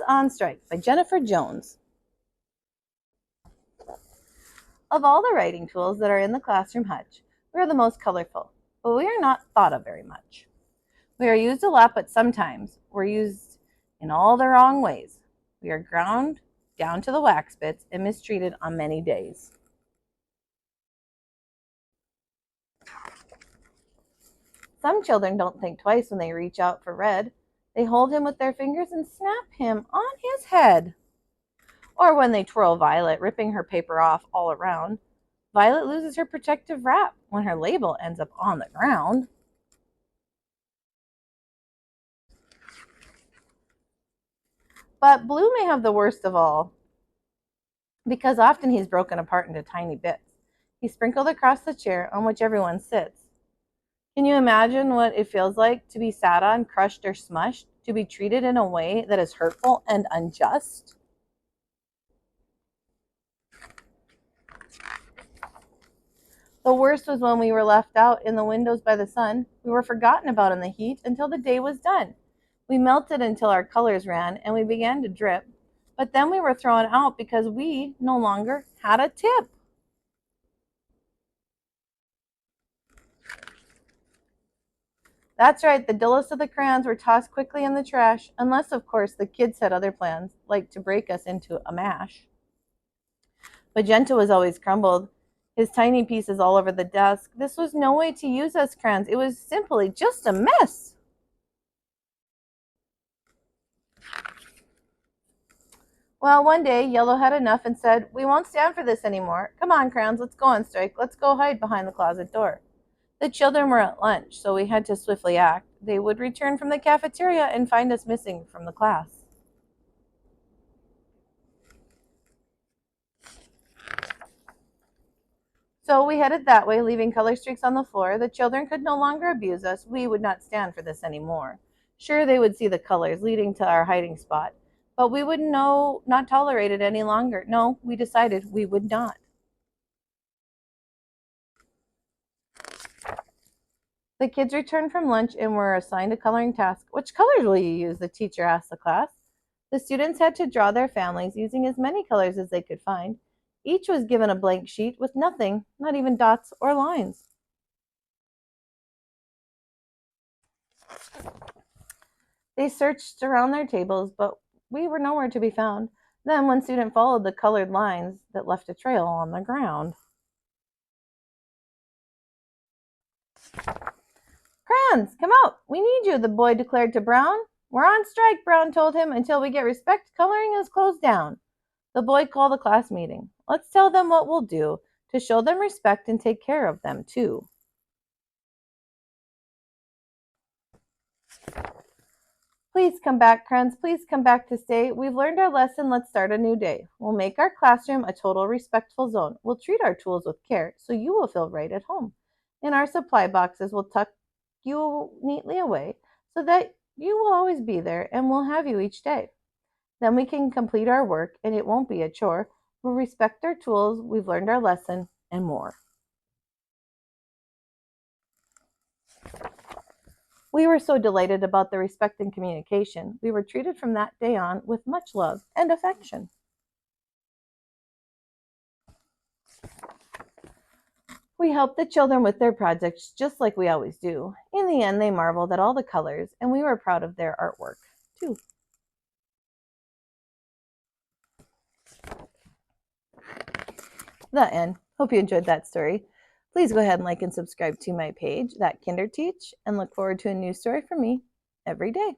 on Strike by Jennifer Jones. Of all the writing tools that are in the classroom hutch, we are the most colorful, but we are not thought of very much. We are used a lot, but sometimes we're used in all the wrong ways. We are ground down to the wax bits and mistreated on many days. Some children don't think twice when they reach out for red. They hold him with their fingers and snap him on his head. Or when they twirl Violet, ripping her paper off all around, Violet loses her protective wrap when her label ends up on the ground. But Blue may have the worst of all, because often he's broken apart into tiny bits. He's sprinkled across the chair on which everyone sits. Can you imagine what it feels like to be sat on, crushed, or smushed, to be treated in a way that is hurtful and unjust? The worst was when we were left out in the windows by the sun. We were forgotten about in the heat until the day was done. We melted until our colors ran and we began to drip. But then we were thrown out because we no longer had a tip. That's right, the dullest of the crayons were tossed quickly in the trash, unless, of course, the kids had other plans, like to break us into a mash. Magenta was always crumbled, his tiny pieces all over the desk. This was no way to use us crayons. It was simply just a mess. Well, one day, Yellow had enough and said, "We won't stand for this anymore. Come on, crayons, let's go on strike. Let's go hide behind the closet door." The children were at lunch, so we had to swiftly act. They would return from the cafeteria and find us missing from the class. So we headed that way, leaving color streaks on the floor. The children could no longer abuse us. We would not stand for this anymore. Sure, they would see the colors leading to our hiding spot, but we would not tolerate it any longer. No, we decided we would not. The kids returned from lunch and were assigned a coloring task. "Which colors will you use?" the teacher asked the class. The students had to draw their families using as many colors as they could find. Each was given a blank sheet with nothing, not even dots or lines. They searched around their tables, but we were nowhere to be found. Then one student followed the colored lines that left a trail on the ground. "Crayons, come out! We need you," the boy declared to Brown. "We're on strike," Brown told him. "Until we get respect, coloring is closed down." The boy called a class meeting. "Let's tell them what we'll do to show them respect and take care of them, too." "Please come back, crayons. Please come back to stay. We've learned our lesson. Let's start a new day. We'll make our classroom a total respectful zone. We'll treat our tools with care so you will feel right at home. In our supply boxes, we'll tuck you neatly away so that you will always be there, and we'll have you each day. Then we can complete our work and it won't be a chore. We'll respect our tools. We've learned our lesson," and more. We were so delighted about the respect and communication. We were treated from that day on with much love and affection. We helped the children with their projects just like we always do. In the end, they marveled at all the colors, and we were proud of their artwork, too. The end. Hope you enjoyed that story. Please go ahead and like and subscribe to my page, That Kinder Teach, and look forward to a new story from me every day.